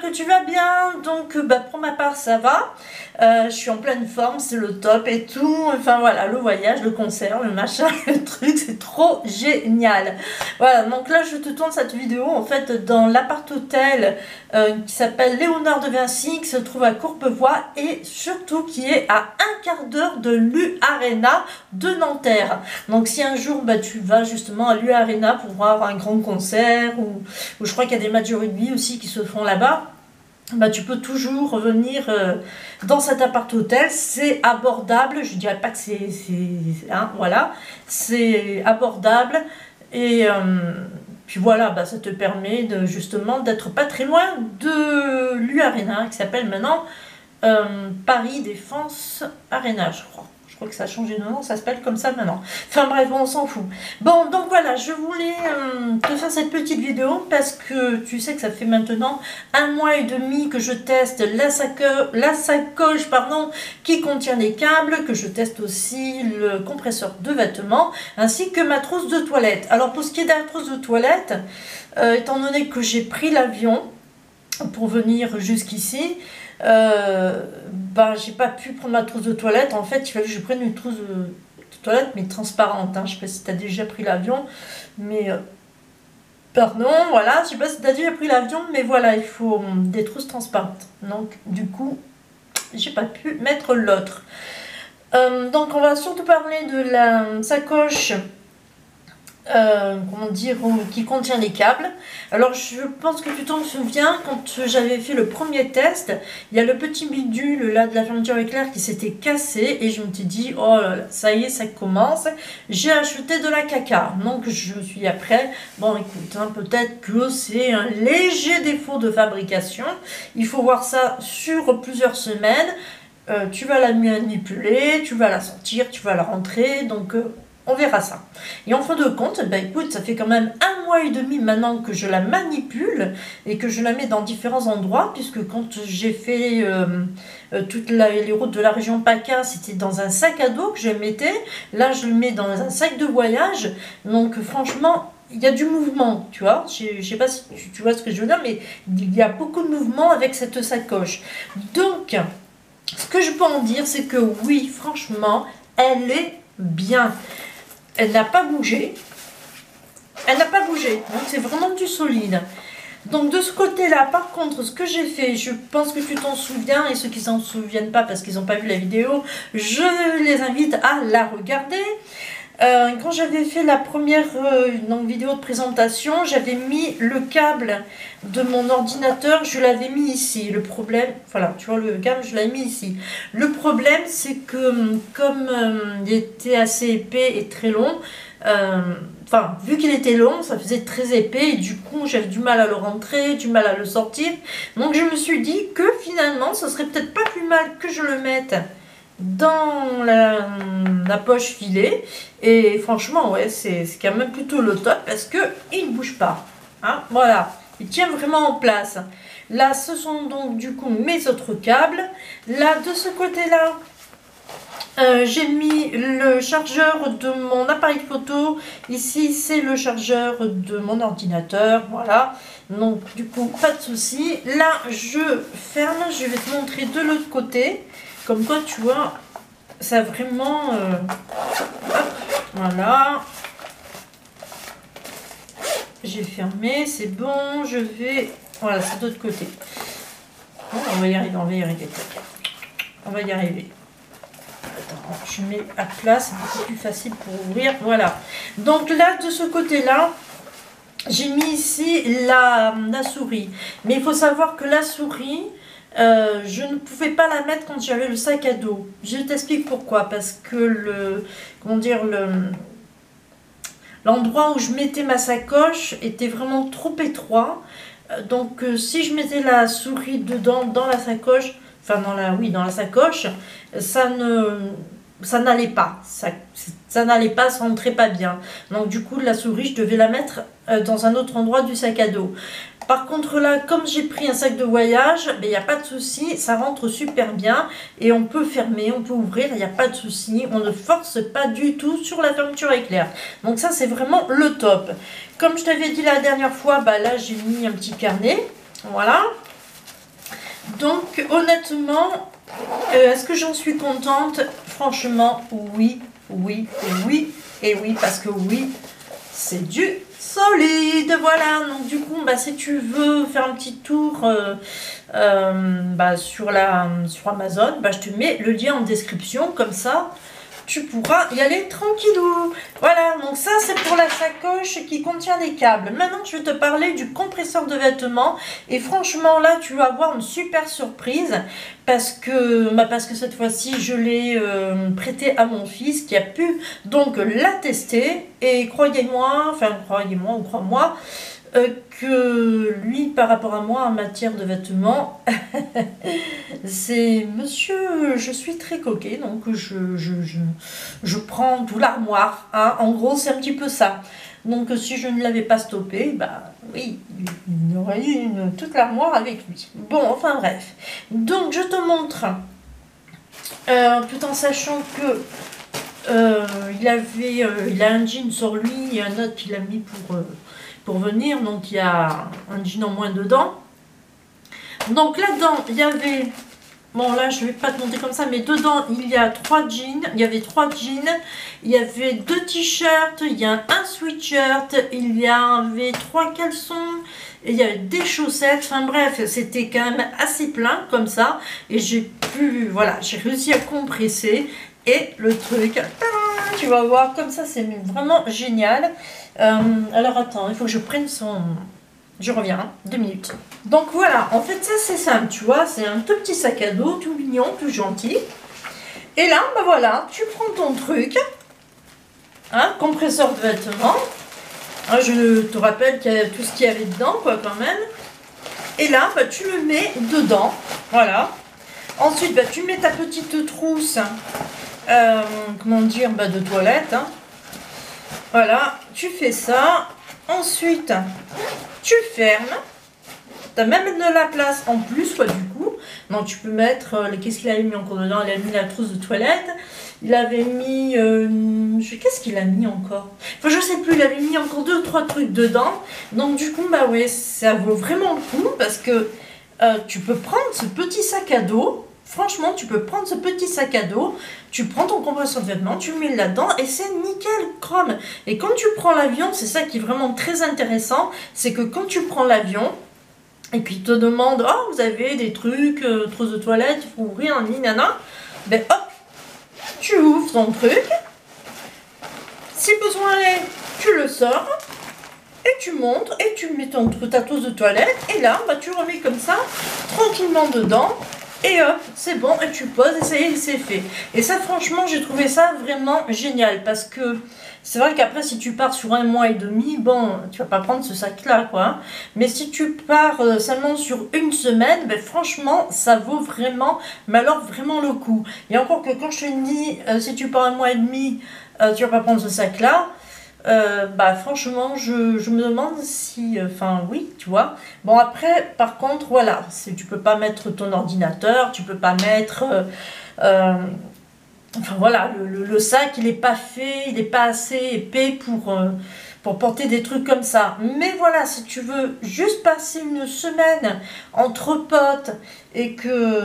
que tu vas bien. Donc pour ma part ça va, je suis en pleine forme, c'est le top et tout. Enfin voilà, le voyage, le concert, le machin, le truc, c'est trop génial. Voilà, donc là je te tourne cette vidéo en fait dans l'appart hôtel qui s'appelle Léonard de Vinci, qui se trouve à Courbevoie et surtout qui est à un quart d'heure de l'U Arena de Nanterre. Donc si un jour tu vas justement à l'U Arena pour voir un grand concert ou je crois qu'il y a des matchs de rugby aussi qui se font là-bas, tu peux toujours revenir dans cet appart hôtel. C'est abordable, je dirais pas que c'est voilà, c'est abordable et puis voilà, ça te permet de justement d'être pas très loin de l'U Arena qui s'appelle maintenant Paris Défense Arena, je crois. Je crois que ça a changé de nom, ça s'appelle comme ça maintenant. Enfin bref, on s'en fout. Bon, donc voilà, je voulais te faire cette petite vidéo parce que tu sais que ça fait maintenant 1 mois et demi que je teste la sacoche qui contient les câbles, que je teste aussi le compresseur de vêtements, ainsi que ma trousse de toilette. Alors pour ce qui est de la trousse de toilette, étant donné que j'ai pris l'avion pour venir jusqu'ici, j'ai pas pu prendre ma trousse de toilette. En fait il fallait que je prenne une trousse de toilette mais transparente, hein. Je sais pas si tu as déjà pris l'avion, mais pardon, voilà, je sais pas si tu as déjà pris l'avion, mais voilà, il faut des trousses transparentes, donc du coup j'ai pas pu mettre l'autre. Donc on va surtout parler de la sacoche qui contient les câbles. Alors je pense que tu t'en souviens, quand j'avais fait le premier test, il y a le petit bidule là de la fermeture éclair qui s'était cassé et je me suis dit oh là là, ça y est, ça commence, j'ai acheté de la caca. Donc je me suis dit après, bon écoute, peut-être que c'est un léger défaut de fabrication, il faut voir ça sur plusieurs semaines. Tu vas la manipuler, tu vas la sortir, tu vas la rentrer, donc on verra ça. Et en fin de compte, écoute, ça fait quand même 1 mois et demi maintenant que je la manipule et que je la mets dans différents endroits, puisque quand j'ai fait toutes les routes de la région PACA, c'était dans un sac à dos que je mettais. Là, je le mets dans un sac de voyage. Donc franchement, il y a du mouvement, tu vois. Je sais pas si tu vois ce que je veux dire, mais il y a beaucoup de mouvement avec cette sacoche. Donc, ce que je peux en dire, c'est que oui, franchement, elle est bien. Elle n'a pas bougé. Elle n'a pas bougé. Donc c'est vraiment du solide. Donc de ce côté-là, par contre, ce que j'ai fait, je pense que tu t'en souviens, et ceux qui s'en souviennent pas parce qu'ils n'ont pas vu la vidéo, je les invite à la regarder. Quand j'avais fait la première vidéo de présentation, j'avais mis le câble de mon ordinateur, je l'avais mis ici. Le problème, voilà, tu vois le câble, je l'avais mis ici. Le problème, c'est que comme il était assez épais et très long, vu qu'il était long, ça faisait très épais et du coup j'avais du mal à le rentrer, du mal à le sortir. Donc je me suis dit que finalement, ce serait peut-être pas plus mal que je le mette dans la poche filet, et franchement ouais, c'est quand même plutôt le top parce que il ne bouge pas, hein, voilà, il tient vraiment en place. Là ce sont donc du coup mes autres câbles. Là de ce côté là j'ai mis le chargeur de mon appareil photo, ici c'est le chargeur de mon ordinateur, voilà, donc du coup pas de souci. Là je ferme, je vais te montrer de l'autre côté. Comme quoi, tu vois, ça vraiment... voilà. J'ai fermé, c'est bon, je vais... Voilà, c'est de l'autre côté. Bon, on va y arriver, on va y arriver. On va y arriver. Attends, je mets à plat, c'est beaucoup plus facile pour ouvrir. Voilà. Donc là, de ce côté-là, j'ai mis ici la souris. Mais il faut savoir que la souris... je ne pouvais pas la mettre quand j'avais le sac à dos. Je t'explique pourquoi. Parce que l'endroit où je mettais ma sacoche était vraiment trop étroit. Donc si je mettais la souris dedans dans la sacoche, dans la sacoche, ça n'allait pas. Ça n'allait pas, ça rentrait pas bien. Donc du coup la souris, je devais la mettre dans un autre endroit du sac à dos. Par contre là, comme j'ai pris un sac de voyage, il n'y a pas de souci, ça rentre super bien et on peut fermer, on peut ouvrir, il n'y a pas de souci, on ne force pas du tout sur la fermeture éclair. Donc ça c'est vraiment le top. Comme je t'avais dit la dernière fois, là j'ai mis un petit carnet, voilà. Donc honnêtement, est-ce que j'en suis contente? Franchement, oui, oui, oui, et oui, parce que oui, c'est du solide, voilà. Donc du coup, bah, si tu veux faire un petit tour bah, sur Amazon, bah, je te mets le lien en description, comme ça tu pourras y aller tranquillou. Voilà, donc ça c'est pour la sacoche qui contient des câbles. Maintenant je vais te parler du compresseur de vêtements, et franchement là tu vas avoir une super surprise, parce que cette fois-ci je l'ai prêté à mon fils qui a pu donc la tester, et croyez-moi ou crois-moi, que lui, par rapport à moi en matière de vêtements, c'est monsieur, je suis très coquet, donc je prends tout l'armoire, hein. En gros, c'est un petit peu ça. Donc, si je ne l'avais pas stoppé, bah oui, il y aurait eu toute l'armoire avec lui. Bon, enfin bref. Donc, je te montre, tout en sachant que il a un jean sur lui et un autre qu'il a mis pour venir, donc il y a un jean en moins dedans. Donc là-dedans, il y avait, bon là je vais pas te montrer comme ça, mais dedans il y a 3 jeans, il y avait 3 jeans, il y avait 2 t-shirts, il y a un sweatshirt, il y avait 3 caleçons, et il y avait des chaussettes, enfin bref, c'était quand même assez plein comme ça, et j'ai réussi à compresser, et le truc, tu vas voir, comme ça c'est vraiment génial. Alors attends, il faut que je prenne son... Je reviens, hein, 2 minutes. Donc voilà, en fait ça c'est simple, tu vois, c'est un tout petit sac à dos, tout mignon, tout gentil. Et là, bah voilà, tu prends ton truc, hein, compresseur de vêtements. Hein, je te rappelle qu'il y a tout ce qu'il y avait dedans, quoi, quand même. Et là, bah, tu le mets dedans, voilà. Ensuite, bah, tu mets ta petite trousse, comment dire, bah, de toilette, hein. Voilà, tu fais ça. Ensuite, tu fermes. Tu as même de la place en plus, quoi, du coup. Donc, tu peux mettre... qu'est-ce qu'il avait mis encore dedans? Il a mis la trousse de toilette. Il avait mis... qu'est-ce qu'il a mis encore? Enfin, je sais plus. Il avait mis encore 2 ou 3 trucs dedans. Donc, du coup, bah ouais, ça vaut vraiment le coup, parce que tu peux prendre ce petit sac à dos. Franchement, tu peux prendre ce petit sac à dos, tu prends ton compresseur de vêtements, tu le mets là-dedans et c'est nickel chrome. Et quand tu prends l'avion, c'est ça qui est vraiment très intéressant, c'est que quand tu prends l'avion, et puis ils te demandent, oh vous avez des trucs, trousse de toilette, il faut ouvrir un nana, ben hop, tu ouvres ton truc, si besoin est, tu le sors, et tu montes, et tu mets ta trousse de toilette, et là, bah, tu remets comme ça, tranquillement dedans. Et hop, c'est bon, et tu poses, et ça y est, c'est fait. Et ça, franchement, j'ai trouvé ça vraiment génial, parce que c'est vrai qu'après, si tu pars sur 1 mois et demi, bon, tu vas pas prendre ce sac-là, quoi. Hein. Mais si tu pars seulement sur 1 semaine, ben, franchement, ça vaut vraiment, mais alors vraiment le coup. Et encore que quand je te dis, si tu pars 1 mois et demi, tu vas pas prendre ce sac-là, bah franchement je me demande si enfin oui tu vois. Bon après par contre voilà, tu peux pas mettre ton ordinateur, tu peux pas mettre enfin voilà, le sac il est pas fait, il est pas assez épais pour porter des trucs comme ça. Mais voilà, si tu veux juste passer 1 semaine entre potes et que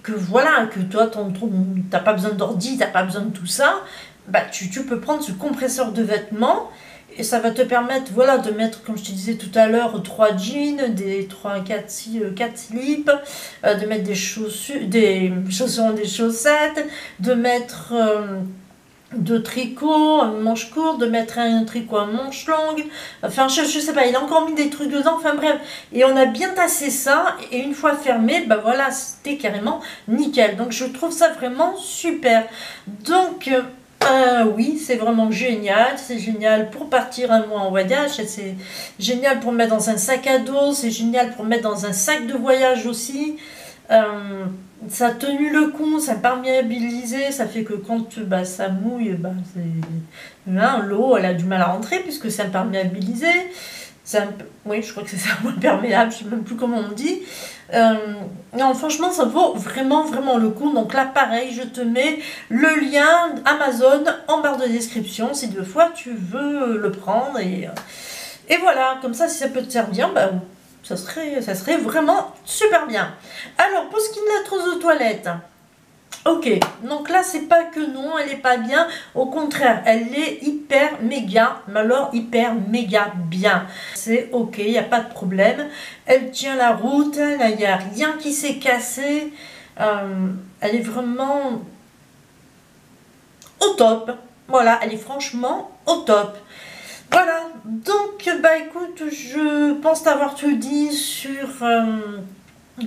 voilà, que toi t'as pas besoin d'ordi, t'as pas besoin de tout ça, bah tu peux prendre ce compresseur de vêtements et ça va te permettre, voilà, de mettre, comme je te disais tout à l'heure, 3 jeans, des 4 slips, de mettre des chaussures, des chaussettes, de mettre 2 tricots, un manche court, de mettre un tricot à manche longue, enfin je sais pas, il a encore mis des trucs dedans, enfin bref, et on a bien tassé ça, et une fois fermé, bah voilà, c'était carrément nickel. Donc je trouve ça vraiment super. Donc oui, c'est vraiment génial, c'est génial pour partir 1 mois en voyage, c'est génial pour mettre dans un sac à dos, c'est génial pour mettre dans un sac de voyage aussi. Ça a tenu le coup, ça a perméabilisé, ça fait que quand bah, ça mouille, bah, hein, l'eau elle a du mal à rentrer puisque c'est imperméabilisé. Oui, je crois que c'est ça, imperméable, je ne sais même plus comment on dit. Non, franchement, ça vaut vraiment, vraiment le coup. Donc là, pareil, je te mets le lien Amazon en barre de description si 2 fois tu veux le prendre. Et voilà, comme ça, si ça peut te servir, bah, ça serait vraiment super bien. Alors, pour ce qui est de la trousse de toilette, ok, donc là, c'est pas que non, elle est pas bien. Au contraire, elle est hyper méga, mais alors hyper méga bien. C'est ok, il n'y a pas de problème. Elle tient la route, là, il n'y a rien qui s'est cassé. Elle est vraiment au top. Voilà, elle est franchement au top. Voilà, donc bah écoute, je pense t'avoir tout dit sur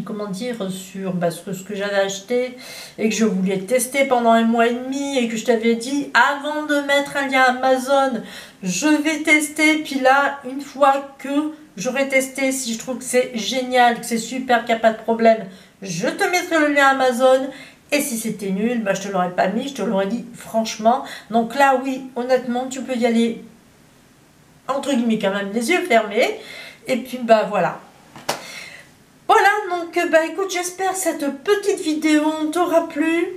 comment dire, sur ce que j'avais acheté et que je voulais tester pendant un mois et demi et que je t'avais dit avant de mettre un lien Amazon, je vais tester. Puis là, une fois que j'aurai testé, si je trouve que c'est génial, que c'est super, qu'il n'y a pas de problème, je te mettrai le lien Amazon. Et si c'était nul, bah, je te l'aurais pas mis, je te l'aurais dit franchement. Donc là, oui, honnêtement, tu peux y aller entre guillemets quand même les yeux fermés. Et puis bah voilà. Voilà, donc bah écoute, j'espère que cette petite vidéo t'aura plu.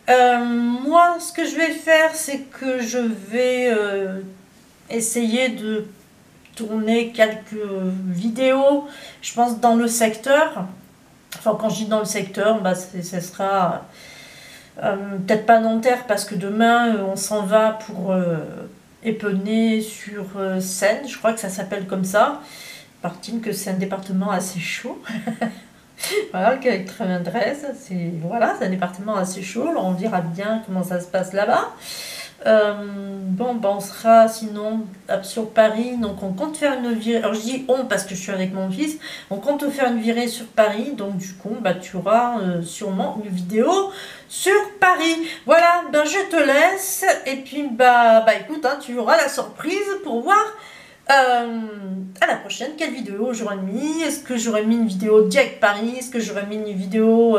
Moi, ce que je vais faire, c'est que je vais essayer de tourner quelques vidéos, je pense, dans le secteur. Enfin, quand je dis dans le secteur, bah, ça sera peut-être pas Nanterre, parce que demain, on s'en va pour Épernay sur Seine. Je crois que ça s'appelle comme ça. Partine que c'est un département assez chaud. Voilà, qu'avec 93, c'est voilà, un département assez chaud. Alors on verra bien comment ça se passe là-bas. Bon, ben on sera sinon sur Paris, donc on compte faire une virée. Alors je dis on parce que je suis avec mon fils. On compte faire une virée sur Paris, donc du coup, bah tu auras sûrement une vidéo sur Paris. Voilà, ben je te laisse et puis bah écoute, hein, tu auras la surprise pour voir. À la prochaine, quelle vidéo j'aurais mis? Est-ce que j'aurais mis une vidéo direct Paris? Est-ce que j'aurais mis une vidéo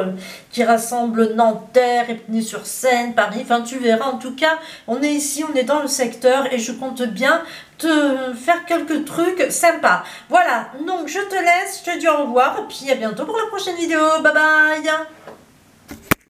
qui rassemble Nanterre, Épinay-sur-Seine, Paris? Enfin, tu verras. En tout cas, on est ici, on est dans le secteur et je compte bien te faire quelques trucs sympas. Voilà, donc je te laisse, je te dis au revoir et puis à bientôt pour la prochaine vidéo. Bye bye!